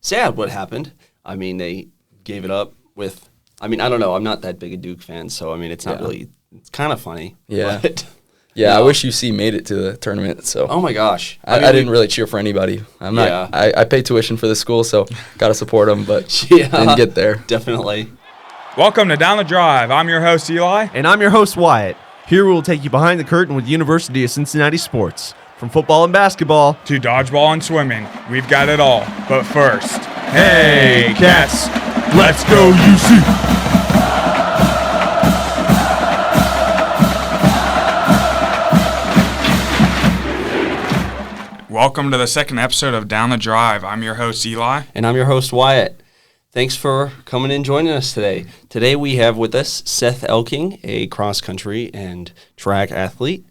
sad what happened. I mean, they gave it up with, I don't know. I'm not that big a Duke fan, so, it's not really, it's kind of funny. Yeah. But, I wish UC made it to the tournament. So. Oh, my gosh. I didn't really cheer for anybody. I'm not. Yeah. I pay tuition for the school, so got to support them, but didn't get there. Definitely. Welcome to Down the Drive. I'm your host, Eli. And I'm your host, Wyatt. Here we will take you behind the curtain with the University of Cincinnati sports. From football and basketball To dodgeball and swimming, we've got it all. But first, hey, cats, let's go UC! Welcome to the second episode of Down the Drive. I'm your host, Eli. And I'm your host, Wyatt. Thanks for coming and joining us today. Today we have with us Seth Elking, a cross-country and track athlete.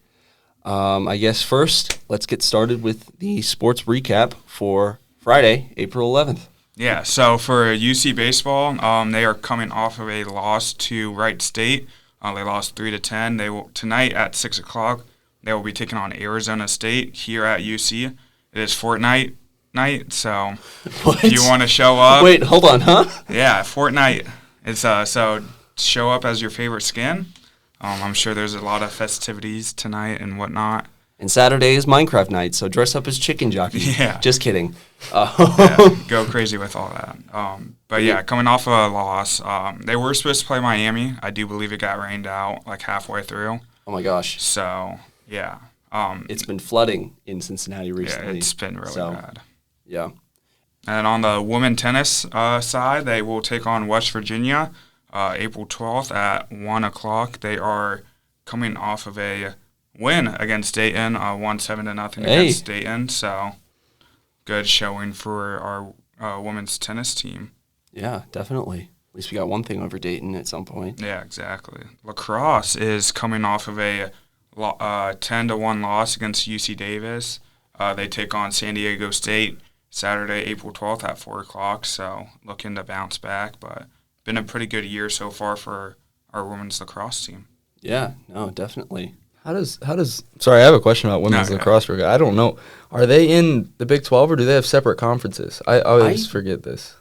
I guess first, let's get started with the sports recap for Friday, April 11th. Yeah, so for UC baseball, they are coming off of a loss to Wright State. They lost 3-10. They will tonight at 6 o'clock. They will be taking on Arizona State here at UC. It is Fortnite night, so What? if you want to show up. Wait, hold on, huh? Yeah, Fortnite. It's so show up as your favorite skin. I'm sure there's a lot of festivities tonight and whatnot. And Saturday is Minecraft night, so dress up as chicken jockey. Yeah. Just kidding. Yeah, go crazy with all that. But yeah, coming off of a loss, they were supposed to play Miami. I do believe it got rained out like halfway through. Oh my gosh. So yeah, It's been flooding in Cincinnati recently. yeah, it's been really bad. Yeah. And on the women tennis side, they will take on West Virginia April 12th at 1 o'clock. They are coming off of a win against Dayton, 1-7-0 against Dayton. So good showing for our women's tennis team. Yeah, definitely. At least we got one thing over Dayton at some point. Yeah, exactly. Lacrosse is coming off of a 10-1 loss against UC Davis. They take on San Diego State Saturday, April 12th at 4 o'clock. So looking to bounce back, but been a pretty good year so far for our women's lacrosse team. Yeah, no, definitely. How does sorry, I have a question about women's lacrosse. I don't know. Are they in the Big 12 or do they have separate conferences? I always forget this.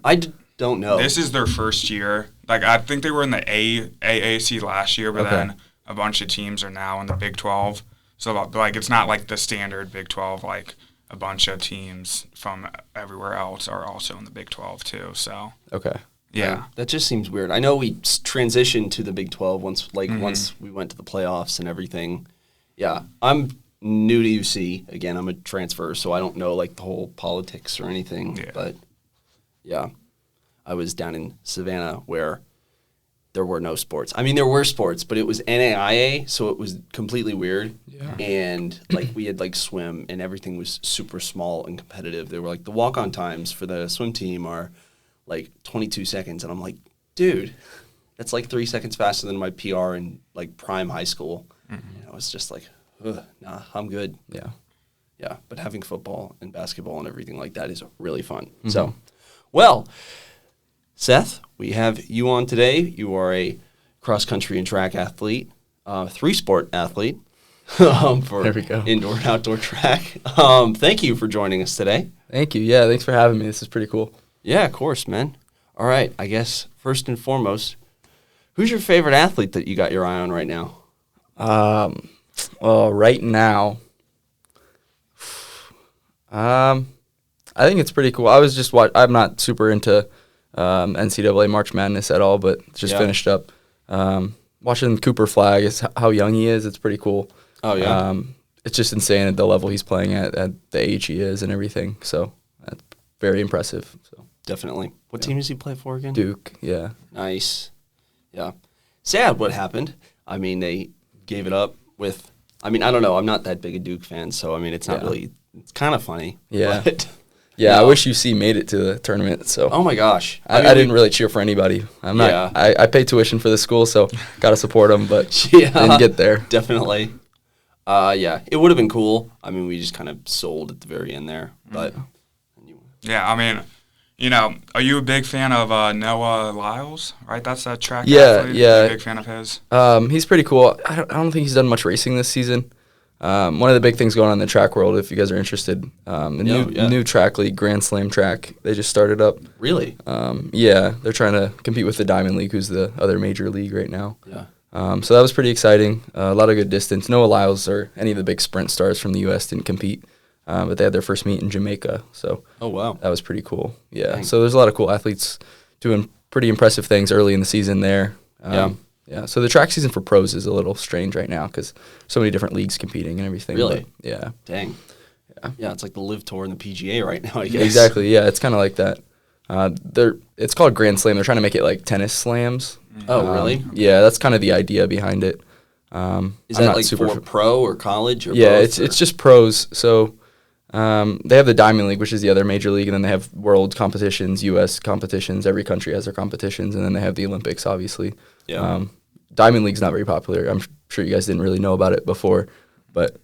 Don't know. This is their first year. Like, I think they were in the AAC last year, but then a bunch of teams are now in the Big 12. So, like, it's not like the standard Big 12. Like, a bunch of teams from everywhere else are also in the Big 12 too. So, Okay. yeah. That just seems weird. I know we transitioned to the Big 12 once we went to the playoffs and everything. Yeah, I'm new to UC. Again, I'm a transfer, so I don't know, like, the whole politics or anything. Yeah. But, yeah, I was down in Savannah where there were no sports. I mean, there were sports, but it was NAIA, so it was completely weird. Yeah. And, like, we had, like, swim, and everything was super small and competitive. They were, like, the walk-on times for the swim team are, like, 22 seconds. And I'm like, dude, that's, like, 3 seconds faster than my PR in, like, prime high school. Mm-hmm. And I was just like, nah, I'm good. Yeah. Yeah, but having football and basketball and everything like that is really fun. Mm-hmm. So, well, Seth, we have you on today. You are a cross-country and track athlete, three-sport athlete for There we go. Indoor and outdoor track. Thank you for joining us today. Thank you. Yeah, thanks for having me. This is pretty cool. Yeah, of course, man. All right, I guess first and foremost, who's your favorite athlete that you got your eye on right now? Well, right now, I think it's pretty cool. I was just I'm not super into NCAA March Madness at all, but just finished up. Watching Cooper Flag is how young he is. It's pretty cool. Oh, yeah. It's just insane at the level he's playing at the age he is and everything. So that's very impressive. So Definitely. What team does he play for again? Duke, yeah. Nice. Yeah. Sad what happened. I mean, they gave it up with, I don't know. I'm not that big a Duke fan, so, it's not really, it's kind of funny. Yeah. But, Yeah, I wish UC made it to the tournament. So oh, my gosh. I didn't really cheer for anybody. I'm not. I pay tuition for the school, so got to support them, but didn't get there. Definitely. Yeah, it would have been cool. We just kind of sold at the very end there, but. Yeah, are you a big fan of Noah Lyles? Right, that's a track Yeah, athlete. yeah. Are you a big fan of his? He's pretty cool. I don't think he's done much racing this season. One of the big things going on in the track world, if you guys are interested, the new track league, Grand Slam track, they just started up. Really? Yeah, they're trying to compete with the Diamond League, who's the other major league right now. Yeah. So that was pretty exciting. A lot of good distance. Noah Lyles or any of the big sprint stars from the U.S. didn't compete, but they had their first meet in Jamaica. So oh, wow. that was pretty cool. Yeah. Dang. So there's a lot of cool athletes doing pretty impressive things early in the season there. Yeah. So the track season for pros is a little strange right now because so many different leagues competing and everything. Really? But, yeah. Dang. Yeah, it's like the Live Tour and the PGA right now, I guess. Exactly. Yeah, it's kind of like that. It's called Grand Slam. They're trying to make it like tennis slams. Oh, really? Yeah, that's kind of the idea behind it. Is that like for pro or college? Or yeah, both, it's just pros. So they have the Diamond League, which is the other major league, and then they have world competitions, U.S. competitions. Every country has their competitions, and then they have the Olympics, obviously. Yeah. Diamond League's not very popular. I'm sure you guys didn't really know about it before, but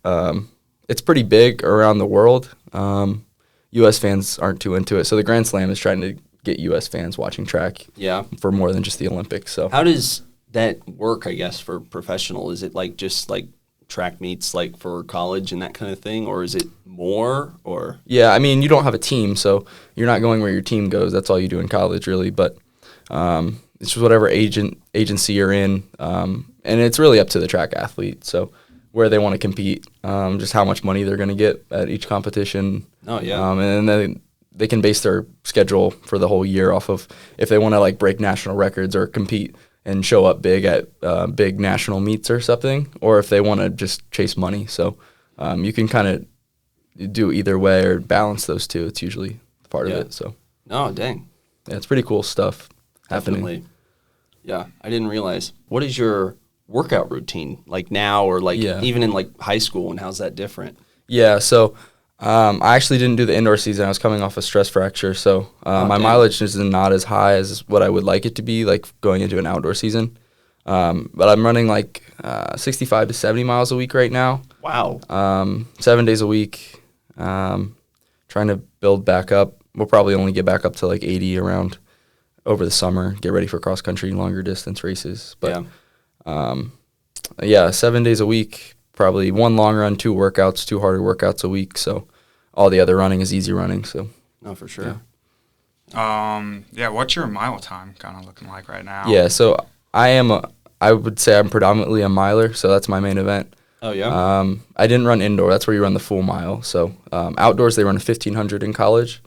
it's pretty big around the world. U.S. fans aren't too into it, so the Grand Slam is trying to get U.S. fans watching track for more than just the Olympics. So how does that work, I guess, for professional? Is it like just like track meets like for college and that kind of thing, or is it more? Or yeah, I mean, you don't have a team, so you're not going where your team goes. That's all you do in college, really. But it's just whatever agency you're in, and it's really up to the track athlete. So where they want to compete, just how much money they're going to get at each competition. Oh yeah, and then they can base their schedule for the whole year off of if they want to like break national records or compete and show up big at big national meets or something, or if they want to just chase money. So you can kind of do either way or balance those two. It's usually part of it. So oh dang, yeah, it's pretty cool stuff happening. Definitely. Yeah, I didn't realize. What is your workout routine like now, or like even in like high school, and how's that different? Yeah, so I actually didn't do the indoor season. I was coming off a stress fracture, so my mileage is not as high as what I would like it to be, like going into an outdoor season. But I'm running like 65 to 70 miles a week right now. Wow. 7 days a week. Trying to build back up. We'll probably only get back up to like 80 around over the summer, get ready for cross-country, longer distance races. But, 7 days a week, probably one long run, 2 workouts, 2 harder workouts a week. So all the other running is easy running. So no, for sure. What's your mile time kind of looking like right now? Yeah, so I would say I'm predominantly a miler, so that's my main event. Oh, yeah? I didn't run indoor. That's where you run the full mile. So outdoors, they run a 1,500 in college.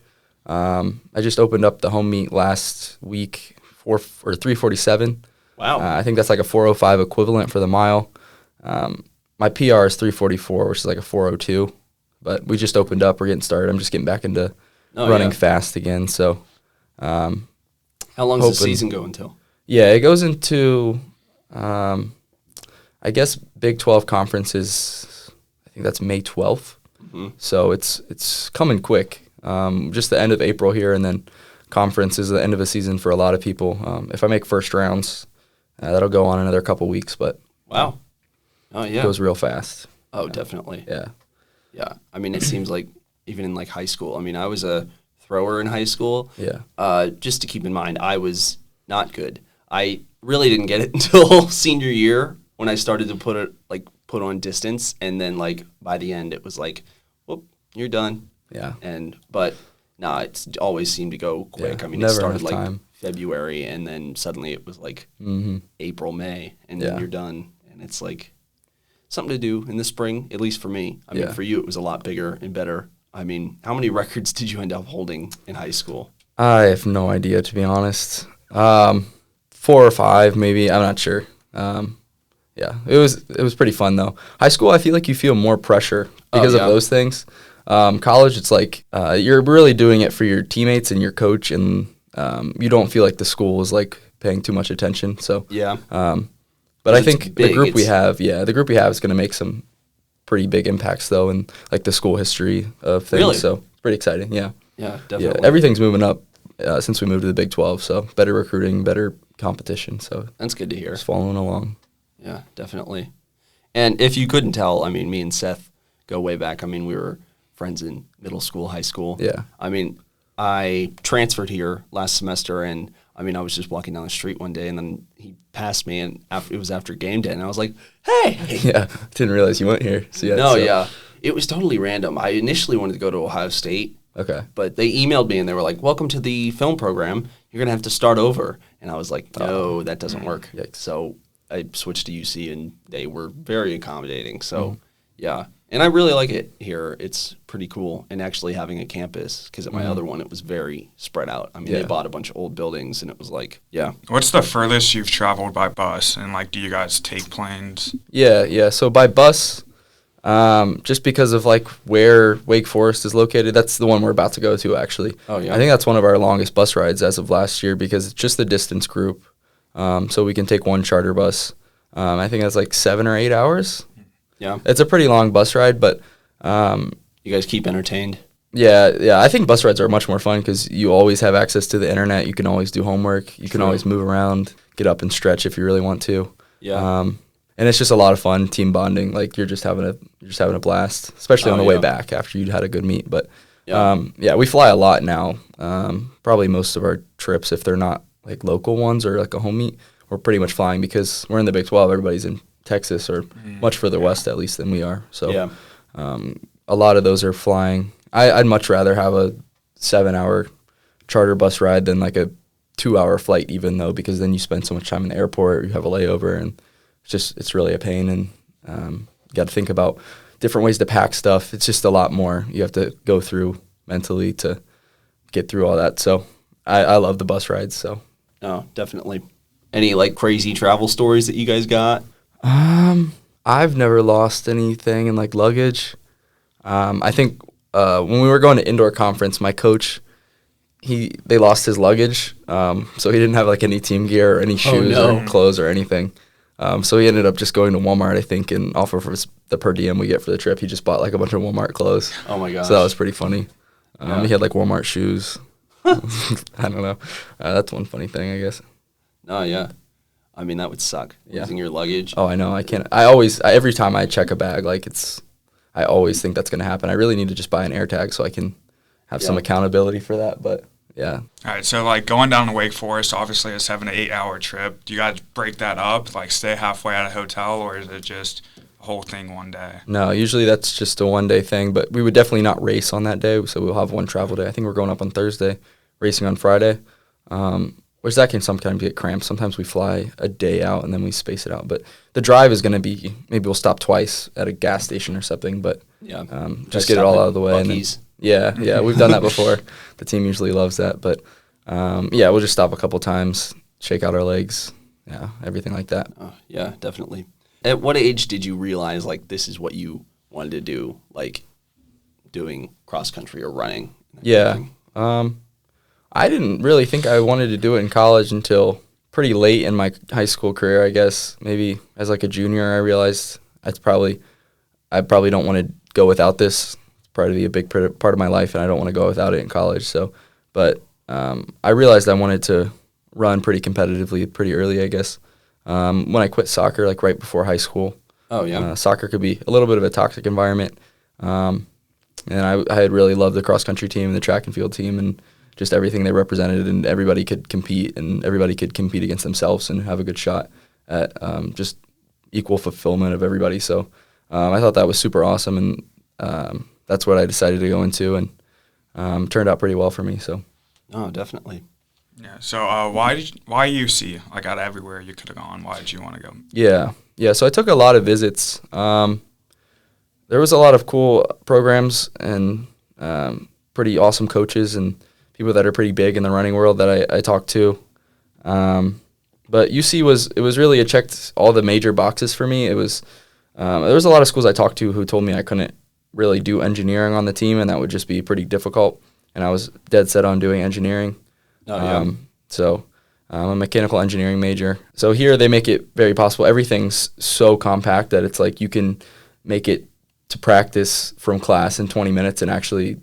I just opened up the home meet last week for 3:47. Wow. I think that's like a 4:05 equivalent for the mile. My PR is 3:44, which is like a 4:02. But we just opened up. We're getting started. I'm just getting back into running fast again. So, how long does the season go until? Yeah, it goes into, I guess, Big 12 conferences. I think that's May 12th. Mm-hmm. So it's coming quick. Just the end of April here, and then conference is the end of a season for a lot of people. If I make first rounds, that'll go on another couple weeks. But wow, oh yeah, it goes real fast. Oh, definitely. Yeah. Yeah, I mean, it seems like even in like high school. I mean, I was a thrower in high school. Yeah. Just to keep in mind, I was not good. I really didn't get it until senior year when I started to put on distance, and then like by the end, it was like, whoop, you're done. Yeah. But it's always seemed to go quick. Yeah, I mean, it started like time. February, and then suddenly it was like April, May, and then you're done. And it's like something to do in the spring, at least for me. I mean, for you, it was a lot bigger and better. I mean, how many records did you end up holding in high school? I have no idea, to be honest. 4 or 5, maybe. I'm not sure. Yeah, it was pretty fun though. High school, I feel like you feel more pressure because of those things. College, it's like you're really doing it for your teammates and your coach, and you don't feel like the school is like paying too much attention. So but I think the group we have is going to make some pretty big impacts though, in like the school history of things. Really? So it's pretty exciting. Yeah, definitely. Yeah, everything's moving up since we moved to the Big 12. So better recruiting, better competition. So that's good to hear. Just following along. Yeah, definitely. And if you couldn't tell, I mean, me and Seth go way back. I mean, we were friends in middle school, high school. Yeah. I mean, I transferred here last semester, and I mean, I was just walking down the street one day, and then he passed me, and it was after game day, and I was like, hey. Yeah, didn't realize you went here. So Yeah. It was totally random. I initially wanted to go to Ohio State. Okay. But they emailed me, and they were like, welcome to the film program. You're going to have to start over. And I was like, no, that doesn't work. Yikes. So I switched to UC, and they were very accommodating. So, yeah. And I really like it here. It's pretty cool. And actually having a campus, because at my other one, it was very spread out. I mean, they bought a bunch of old buildings, and it was like, yeah. What's the furthest you've traveled by bus? And, like, do you guys take planes? Yeah. So by bus, just because of, like, where Wake Forest is located, that's the one we're about to go to, actually. Oh, yeah. I think that's one of our longest bus rides as of last year because it's just the distance group. So we can take one charter bus. I think that's, like, 7 or 8 hours. Yeah. It's a pretty long bus ride, but You guys keep entertained? yeah. I think bus rides are much more fun because you always have access to the internet. You can always do homework. You can always move around, get up and stretch if you really want to. Yeah. And it's just a lot of fun, team bonding. Like you're just having a blast, especially on the way back after you'd had a good meet. But we fly a lot now. Probably most of our trips, if they're not like local ones or like a home meet, we're pretty much flying because we're in the Big 12. Everybody's in Texas or much further west at least than we are. So a lot of those are flying. I'd much rather have a 7-hour charter bus ride than like a 2-hour flight even though, because then you spend so much time in the airport, you have a layover, and it's really a pain, and you got to think about different ways to pack stuff. It's just a lot more you have to go through mentally to get through all that. So I love the bus rides. So definitely. Any like crazy travel stories that you guys got? I've never lost anything in like luggage. I think when we were going to indoor conference, my coach, they lost his luggage, so he didn't have like any team gear or any shoes or clothes or anything. So he ended up just going to Walmart, I think, and off of the per diem we get for the trip, he just bought like a bunch of Walmart clothes. Oh my gosh. So that was pretty funny. He had like Walmart shoes. I don't know. That's one funny thing, I guess. Oh yeah. I mean, that would suck, losing your luggage. Oh, I know. I can't. Every time I check a bag, like I always think that's going to happen. I really need to just buy an AirTag so I can have some accountability for that. But yeah. All right. So like going down to Wake Forest, obviously a 7 to 8 hour trip. Do you guys break that up, like stay halfway at a hotel, or is it just a whole thing one day? No, usually that's just a one day thing. But we would definitely not race on that day, so we'll have one travel day. I think we're going up on Thursday, racing on Friday. Which that can sometimes get cramped. Sometimes we fly a day out and then we space it out. But the drive is going to be, maybe we'll stop twice at a gas station or something, but just get it all out of the way. Buc-ee's. And then, we've done that before. The team usually loves that. But, we'll just stop a couple times, shake out our legs, everything like that. Yeah, definitely. At what age did you realize, like, this is what you wanted to do, like doing cross-country or running? Yeah. I didn't really think I wanted to do it in college until pretty late in my high school career, I guess. Maybe as like a junior, I realized I probably don't want to go without this. It's probably a big part of my life, and I don't want to go without it in college. So, but I realized I wanted to run pretty competitively pretty early, I guess. When I quit soccer, like right before high school. Oh, yeah. Soccer could be a little bit of a toxic environment. And I had really loved the cross-country team and the track and field team and just everything they represented, and everybody could compete, and everybody could compete against themselves and have a good shot at just equal fulfillment of everybody. So I thought that was super awesome, and that's what I decided to go into, and turned out pretty well for me. So. Oh, definitely. Yeah. So why UC? Like out of everywhere you could have gone, why did you want to go? Yeah. So I took a lot of visits. There was a lot of cool programs and pretty awesome coaches and people that are pretty big in the running world that I talked to. But UC was really, it checked all the major boxes for me. It was, there was a lot of schools I talked to who told me I couldn't really do engineering on the team, and that would just be pretty difficult. And I was dead set on doing engineering. Oh, yeah. So I'm a mechanical engineering major. So here they make it very possible. Everything's so compact that it's like you can make it to practice from class in 20 minutes and actually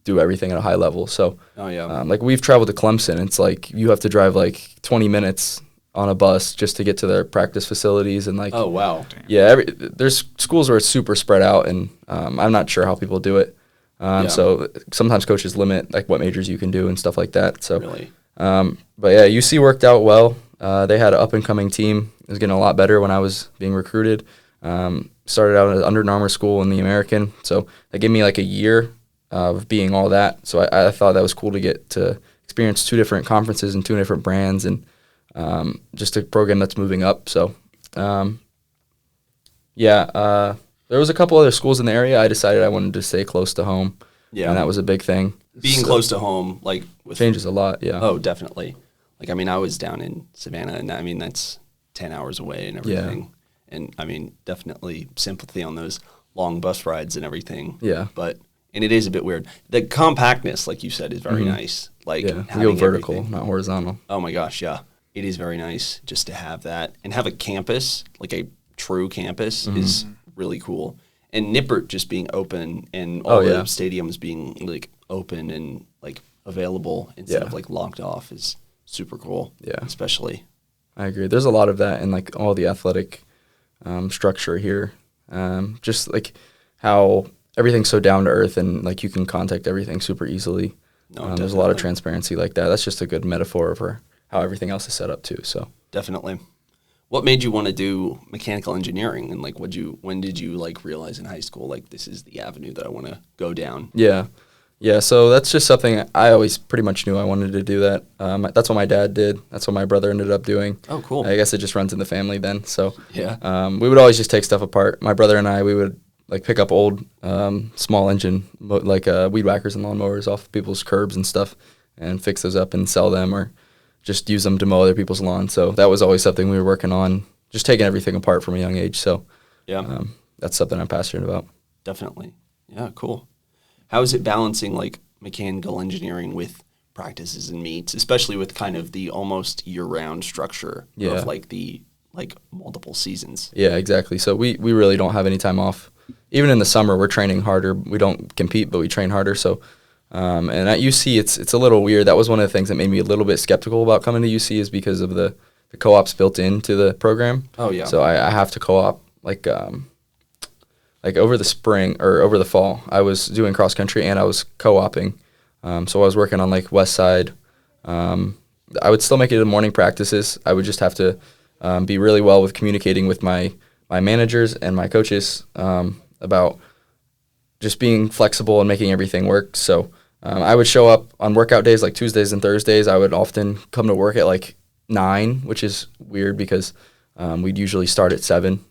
do everything at a high level. So, like we've traveled to Clemson. It's like you have to drive like 20 minutes on a bus just to get to their practice facilities and like. Oh wow. Yeah, there's schools where it's super spread out, and I'm not sure how people do it. So sometimes coaches limit like what majors you can do and stuff like that. So really? But yeah, UC worked out well. They had an up-and-coming team. It was getting a lot better when I was being recruited. Started out at Under Armour school in the American, so they gave me like a year of being all that. So I thought that was cool to get to experience 2 different conferences and 2 different brands, and just a program that's moving up. So there was a couple other schools in the area. I decided I wanted to stay close to home, and that was a big thing. Being close to home, like changes a lot. Yeah. Oh, definitely. Like, I mean, I was down in Savannah, and I mean, that's 10 hours away and everything. Yeah. And I mean, definitely sympathy on those long bus rides and everything. Yeah. And it is a bit weird. The compactness, like you said, is very nice. Like, we go vertical, not horizontal. Oh my gosh, yeah. It is very nice just to have that. And have a campus, like a true campus, is really cool. And Nippert just being open and all the stadiums being like open and like available instead of like locked off is super cool. Yeah. Especially. I agree. There's a lot of that in like all the athletic structure here. Just like how everything's so down to earth and like you can contact everything super easily. No, there's a lot of transparency like that. That's just a good metaphor for how everything else is set up too. So definitely. What made you want to do mechanical engineering, and like when did you like realize in high school like this is the avenue that I want to go down? Yeah. So that's just something I always pretty much knew I wanted to do that. That's what my dad did. That's what my brother ended up doing. Oh, cool. I guess it just runs in the family then. So yeah, we would always just take stuff apart. My brother and I, we would like pick up old small engine like weed whackers and lawnmowers off people's curbs and stuff, and fix those up and sell them, or just use them to mow other people's lawns. So that was always something we were working on, just taking everything apart from a young age. So that's something I'm passionate about. Definitely. Yeah, cool. How is it balancing like mechanical engineering with practices and meets, especially with kind of the almost year-round structure of like the like multiple seasons? Yeah, exactly. So we really don't have any time off. Even in the summer, we're training harder. We don't compete, but we train harder. So and at UC, it's a little weird. That was one of the things that made me a little bit skeptical about coming to UC, is because of the co-ops built into the program. Oh yeah. So I have to co-op like over the spring or over the fall. I was doing cross country and I was co-oping. So I was working on like West Side. I would still make it to morning practices. I would just have to be really well with communicating with my managers and my coaches about just being flexible and making everything work. So I would show up on workout days like Tuesdays and Thursdays. I would often come to work at like 9, which is weird because we'd usually start at 7.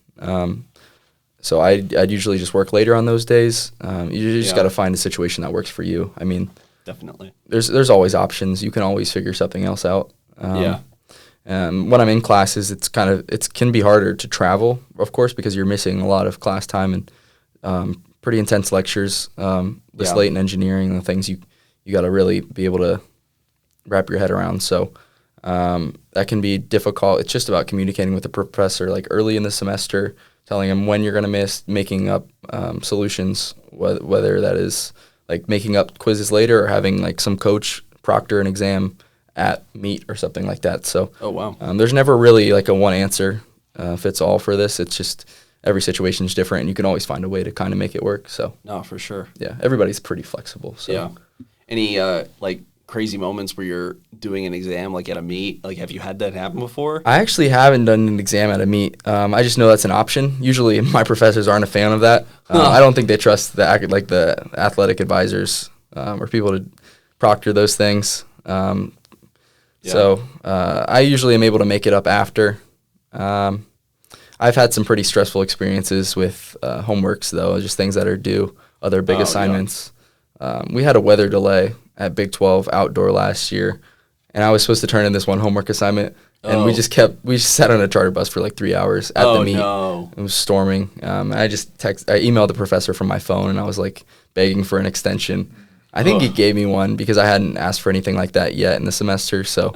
So I'd usually just work later on those days. You just got to find a situation that works for you. I mean, definitely. There's always options. You can always figure something else out. When I'm in classes, it can be harder to travel, of course, because you're missing a lot of class time and pretty intense lectures. This late in engineering, the things you got to really be able to wrap your head around. So that can be difficult. It's just about communicating with the professor like early in the semester, telling him when you're going to miss, making up solutions, whether that is like making up quizzes later or having like some coach proctor an exam at meet or something like that. So there's never really like a one answer fits all for this. It's just every situation is different, and you can always find a way to kind of make it work. So no, for sure. Yeah, everybody's pretty flexible. So. Yeah. Any like crazy moments where you're doing an exam like at a meet? Like, have you had that happen before? I actually haven't done an exam at a meet. I just know that's an option. Usually my professors aren't a fan of that. I don't think they trust the athletic advisors or people to proctor those things. So I usually am able to make it up after. I've had some pretty stressful experiences with homeworks, though, just things that are due, other big assignments. We had a weather delay at Big 12 outdoor last year, and I was supposed to turn in this one homework assignment, and we just sat on a charter bus for like 3 hours at the meet. No. It was storming. I emailed the professor from my phone, and I was like begging for an extension. I think he gave me one because I hadn't asked for anything like that yet in the semester. So,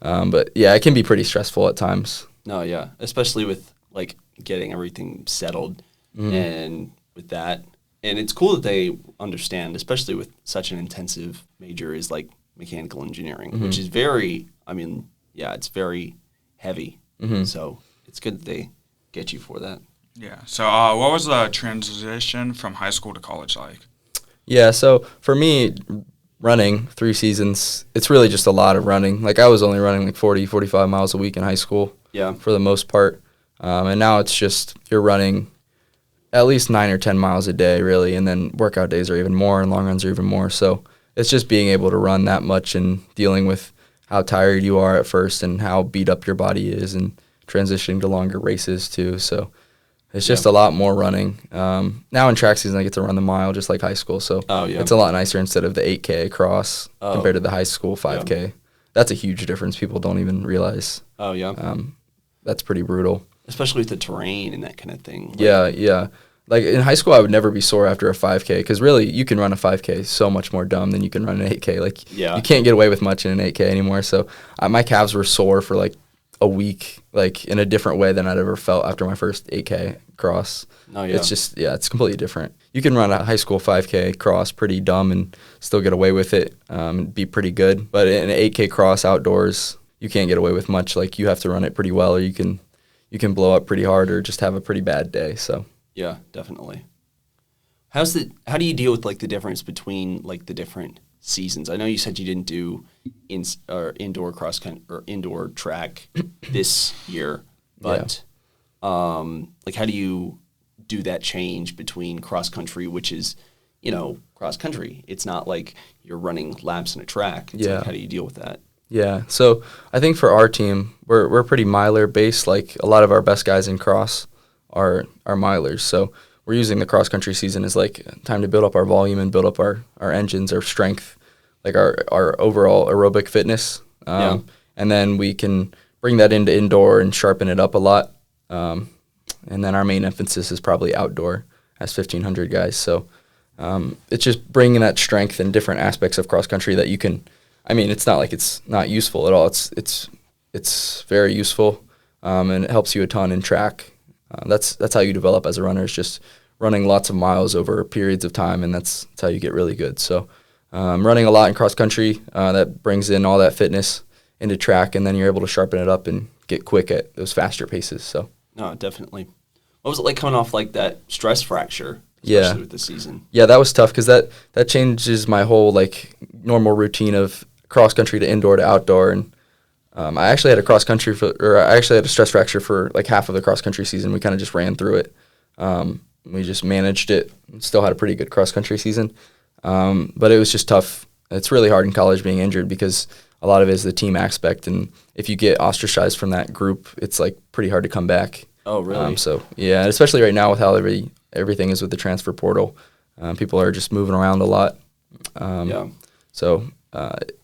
but yeah, it can be pretty stressful at times. No, yeah, especially with like getting everything settled and with that. And it's cool that they understand, especially with such an intensive major as like mechanical engineering, which is very, it's very heavy. So it's good that they get you for that. Yeah. So what was the transition from high school to college like? Yeah, so for me, running 3 seasons, it's really just a lot of running. Like I was only running like 40, 45 miles a week in high school for the most part. And now it's just you're running at least 9 or 10 miles a day really, and then workout days are even more and long runs are even more. So it's just being able to run that much and dealing with how tired you are at first and how beat up your body is and transitioning to longer races too. So it's just a lot more running. Now in track season, I get to run the mile just like high school. So it's a lot nicer instead of the 8K cross compared to the high school 5K. Yeah. That's a huge difference. People don't even realize. Oh, yeah. That's pretty brutal. Especially with the terrain and that kind of thing. Yeah. Like in high school, I would never be sore after a 5K because really you can run a 5K so much more dumb than you can run an 8K. Like you can't get away with much in an 8K anymore. So my calves were sore for like a week, like in a different way than I'd ever felt after my first 8K cross. Oh, yeah. It's just, it's completely different. You can run a high school 5K cross pretty dumb and still get away with it and be pretty good. But in an 8K cross outdoors, you can't get away with much. Like you have to run it pretty well or you can blow up pretty hard or just have a pretty bad day. So yeah, definitely. How do you deal with like the difference between like the different seasons? I know you said you didn't do indoor cross country or indoor track this year, but like how do you do that change between cross country, which is cross country? It's not like you're running laps in a track. It's like, how do you deal with that? Yeah, so I think for our team, we're pretty miler based. Like a lot of our best guys in cross are milers. So we're using the cross country season as like time to build up our volume and build up our engines, our strength, like our overall aerobic fitness. And then we can bring that into indoor and sharpen it up a lot. And then our main emphasis is probably outdoor as 1,500 guys. So it's just bringing that strength and different aspects of cross country that you can. I mean, it's not like it's not useful at all. It's very useful, and it helps you a ton in track. That's how you develop as a runner. Is just running lots of miles over periods of time, and that's how you get really good. So running a lot in cross country, that brings in all that fitness into track, and then you're able to sharpen it up and get quick at those faster paces. So no, definitely. What was it like coming off like that stress fracture? Especially with the season. Yeah, that was tough because that changes my whole like normal routine of cross country to indoor to outdoor, and I actually had a stress fracture for like half of the cross country season. We kind of just ran through it. We just managed it. Still had a pretty good cross country season, but it was just tough. It's really hard in college being injured because a lot of it is the team aspect, and if you get ostracized from that group, it's like pretty hard to come back. Oh, really? So yeah, especially right now with how everything is with the transfer portal, people are just moving around a lot. So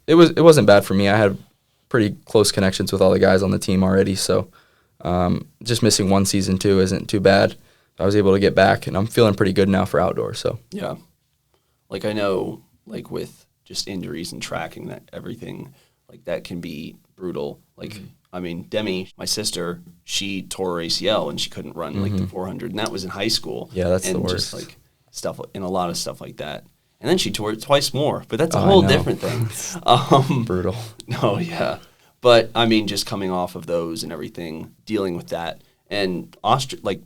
it wasn't bad for me. I had pretty close connections with all the guys on the team already. So just missing one season too isn't too bad. I was able to get back, and I'm feeling pretty good now for outdoor. So yeah, like I know, like with just injuries and tracking that everything, like that can be brutal. Like I mean, Demi, my sister, she tore her ACL and she couldn't run like the 400, and that was in high school. Yeah, that's the worst. Just like stuff and a lot of stuff like that. And then she tore it twice more, but that's a whole different thing. Brutal. No, yeah. But, I mean, just coming off of those and everything, dealing with that, and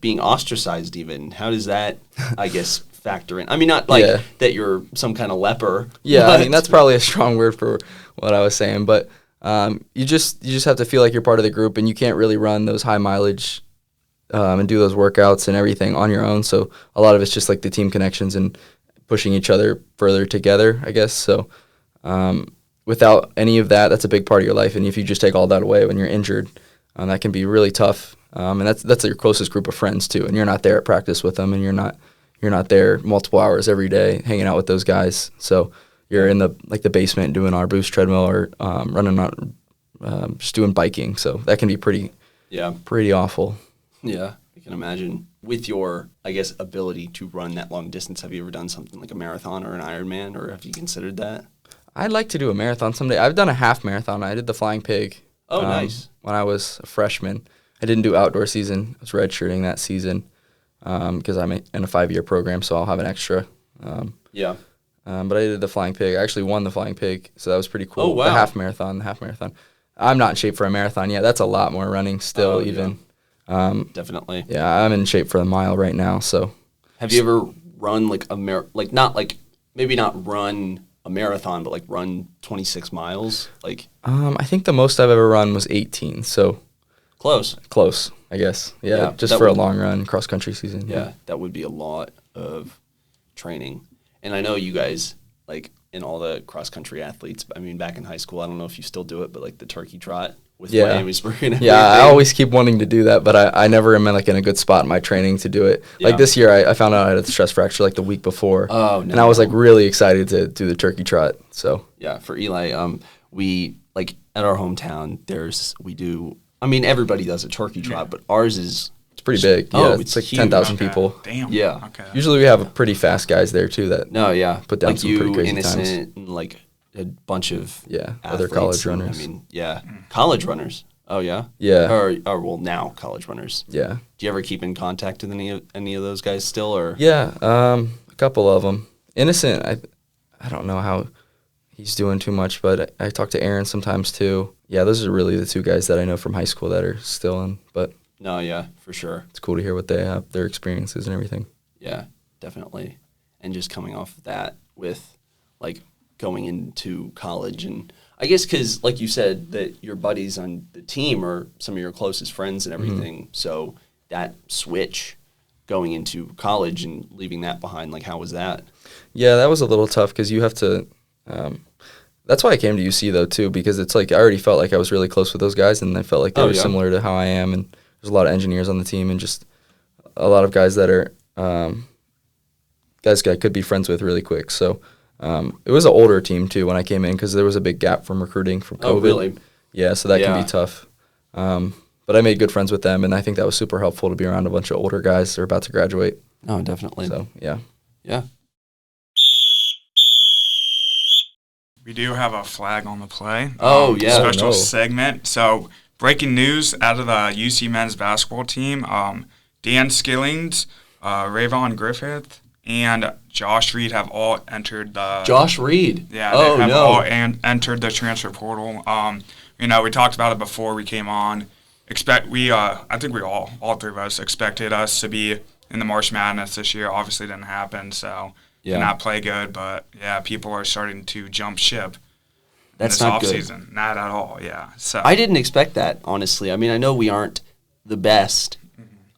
being ostracized even, how does that, I guess, factor in? I mean, not like that you're some kind of leper. Yeah, I mean, that's probably a strong word for what I was saying, but you just have to feel like you're part of the group, and you can't really run those high mileage and do those workouts and everything on your own. So a lot of it's just like the team connections and pushing each other further together, I guess. So without any of that, that's a big part of your life. And if you just take all that away when you're injured, that can be really tough. And that's your closest group of friends too. And you're not there at practice with them, and you're not there multiple hours every day hanging out with those guys. So you're in the basement doing our boost treadmill or running on just doing biking. So that can be pretty awful. Yeah, I can imagine. With your, I guess, ability to run that long distance, have you ever done something like a marathon or an Ironman, or have you considered that? I'd like to do a marathon someday. I've done a half marathon. I did the Flying Pig. Oh, nice. When I was a freshman. I didn't do outdoor season. I was redshirting that season because I'm in a 5-year program, so I'll have an extra. But I did the Flying Pig. I actually won the Flying Pig, so that was pretty cool. Oh, wow. The half marathon. I'm not in shape for a marathon yet. That's a lot more running still, even. Yeah. Definitely. Yeah, I'm in shape for the mile right now. So, have you ever run like maybe not run a marathon, but like run 26 miles? Like I think the most I've ever run was 18, so close. close, I guess. Yeah, just for a long run, cross country season. Yeah, that would be a lot of training. And I know you guys, like in all the cross country athletes, I mean, back in high school, I don't know if you still do it, but like the turkey trot with Miami Spring and everything. Yeah, I always keep wanting to do that, but I never am like in a good spot in my training to do it. Like this year, I found out I had a stress fracture like the week before. Oh, no. And I was like really excited to do the turkey trot. So yeah, for Eli, we like at our hometown, I mean, everybody does a turkey trot, but ours is it's pretty big. Oh, Yeah, it's like huge. 10,000 Okay. people. Damn. Yeah. Okay. Usually we have pretty fast guys there too that put down like some pretty you, crazy Innocent, times. and like a bunch of Other athletes college and, runners. I mean, college runners. Oh yeah, Yeah. or well now college runners. Yeah. Do you ever keep in contact with any of those guys still, or Yeah, a couple of them. Innocent, I don't know how he's doing too much, but I talk to Aaron sometimes too. Yeah, those are really the two guys that I know from high school that are still in, but No, yeah, for sure. it's cool to hear what they have, their experiences and everything. Yeah, definitely. And just coming off of that with like going into college, and I guess because like you said that your buddies on the team are some of your closest friends and everything, so that switch going into college and leaving that behind, like how was that? Yeah, that was a little tough because you have to that's why I came to UC though too, because it's like I already felt like I was really close with those guys and I felt like they were similar to how I am, and there's a lot of engineers on the team and just a lot of guys that are guys I could be friends with really quick. So it was an older team too when I came in because there was a big gap from recruiting from COVID. Oh, really? Yeah, so that can be tough. But I made good friends with them, and I think that was super helpful to be around a bunch of older guys that are about to graduate. Oh, definitely. So, yeah. Yeah. We do have a flag on the play. Oh, yeah. Special No. segment. So, breaking news out of the UC men's basketball team, Dan Skillings, Rayvon Griffith, and Josh Reed have all entered the... Josh Reed. Yeah, Oh, they have no. all entered the transfer portal. We talked about it before we came on. I think we all three of us expected us to be in the March Madness this year. Obviously didn't happen, so did not play good. But, yeah, people are starting to jump ship That's in this not good. offseason. Not at all, yeah. So I didn't expect that, honestly. I mean, I know we aren't the best,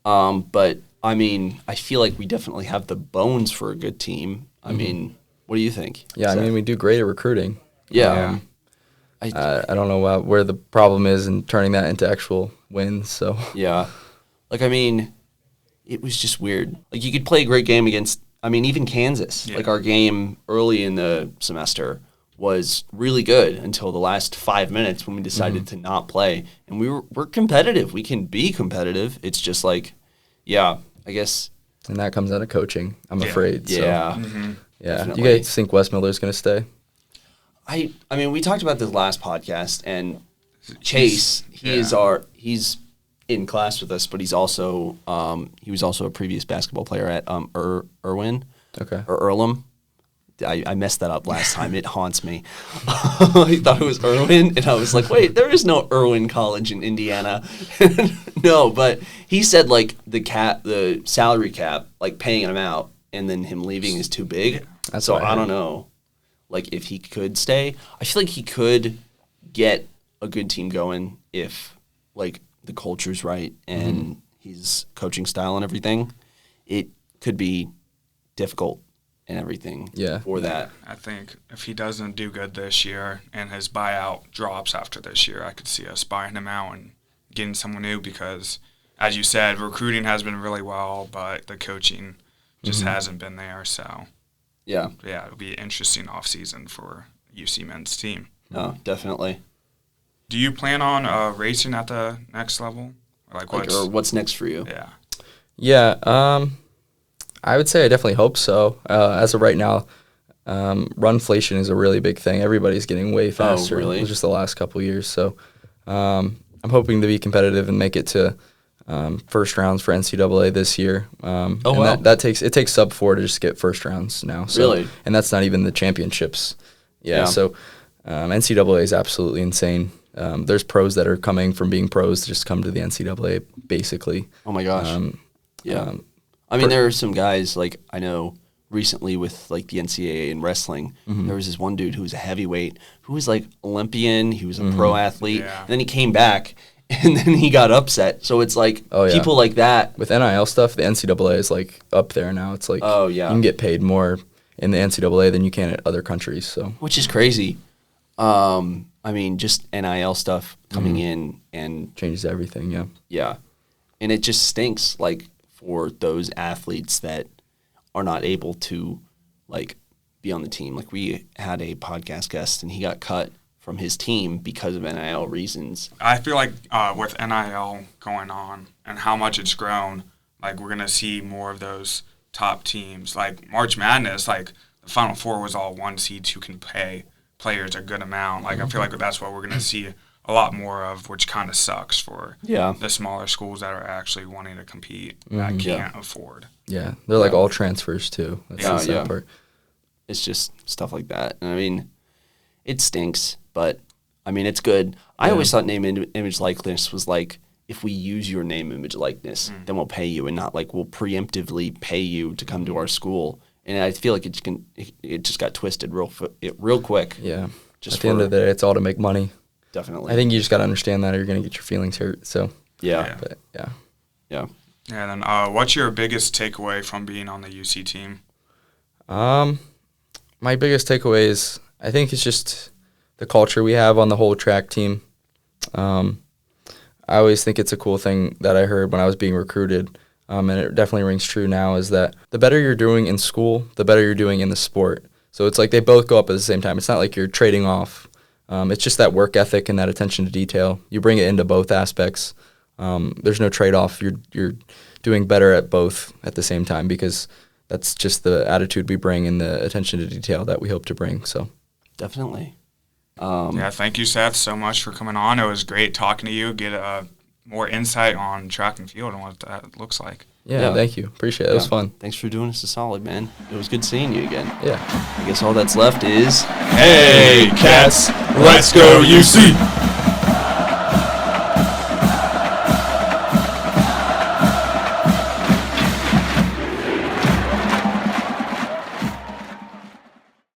but, I mean, I feel like we definitely have the bones for a good team. I mean, what do you think? Yeah, I mean, we do great at recruiting. Yeah. I don't know where the problem is in turning that into actual wins. So Yeah. Like, I mean, it was just weird. Like, you could play a great game against, I mean, even Kansas. Yeah. Like, our game early in the semester was really good until the last 5 minutes when we decided to not play. And we're competitive. We can be competitive. It's just like, yeah, I guess. and that comes out of coaching, I'm afraid. Yeah. So, yeah. Definitely. Do you guys think Wes Miller's going to stay? I mean, we talked about this last podcast, and Chase, he's in class with us, but he's also he was also a previous basketball player at Irwin Okay. or Earlham. I messed that up last time. It haunts me. I thought it was Irwin, and I was like, wait, there is no Irwin College in Indiana. No, but he said like the salary cap, like paying him out and then him leaving is too big. That's so what I I heard. don't know. Like if he could stay, I feel like he could get a good team going if like the culture's right and his coaching style and everything. It could be difficult and everything for that. I think if he doesn't do good this year and his buyout drops after this year, I could see us buying him out and getting someone new because, as you said, recruiting has been really well, but the coaching just hasn't been there. So, Yeah. it'll be an interesting offseason for UC men's team. No, definitely. Do you plan on racing at the next level? Or what's next for you? Yeah. Yeah. I would say I definitely hope so. As of right now, runflation is a really big thing. Everybody's getting way faster. really? It was just the last couple of years. So I'm hoping to be competitive and make it to first rounds for NCAA this year. Wow. That takes sub 4 to just get first rounds now. So, Really? And that's not even the championships. Yeah. So NCAA is absolutely insane. There's pros that are coming from being pros to just come to the NCAA basically. Oh my gosh. Yeah. I mean, there are some guys like I know recently with like the NCAA and wrestling. There was this one dude who was a heavyweight who was like Olympian. He was a pro athlete. Yeah. And then he came back and then he got upset. So it's like people like that. With NIL stuff, the NCAA is like up there now. It's like you can get paid more in the NCAA than you can at other countries. So which is crazy. I mean, just NIL stuff coming in and changes everything. Yeah. Yeah. And it just stinks like for those athletes that are not able to like be on the team. Like we had a podcast guest and he got cut from his team because of NIL reasons. I feel like with NIL going on and how much it's grown, like we're going to see more of those top teams. Like March Madness, like the Final Four was all one seeds who can pay players a good amount. Like I feel like that's what we're going to see a lot more of, which kind of sucks for the smaller schools that are actually wanting to compete that can't afford. Yeah, they're like all transfers too. That's the sad part. It's just stuff like that. And I mean, it stinks, but I mean, it's good. I always thought name, image, likeness was like, if we use your name, image, likeness, then we'll pay you, and not like we'll preemptively pay you to come to our school. And I feel like it just got twisted real quick. Yeah. Just at the end of the day, it's all to make money. Definitely. I think you just got to understand that or you're going to get your feelings hurt. So yeah. But Yeah. Yeah, and then what's your biggest takeaway from being on the UC team? My biggest takeaway is I think it's just the culture we have on the whole track team. I always think it's a cool thing that I heard when I was being recruited, and it definitely rings true now, is that the better you're doing in school, the better you're doing in the sport. So it's like they both go up at the same time. It's not like you're trading off. It's just that work ethic and that attention to detail. You bring it into both aspects. There's no trade-off. You're doing better at both at the same time because that's just the attitude we bring and the attention to detail that we hope to bring. So definitely. Thank you, Seth, so much for coming on. It was great talking to you, get more insight on track and field and what that looks like. Yeah, thank you. Appreciate it. It was fun. Thanks for doing us a solid, man. It was good seeing you again. Yeah. I guess all that's left is... Hey, Cats, let's go UC!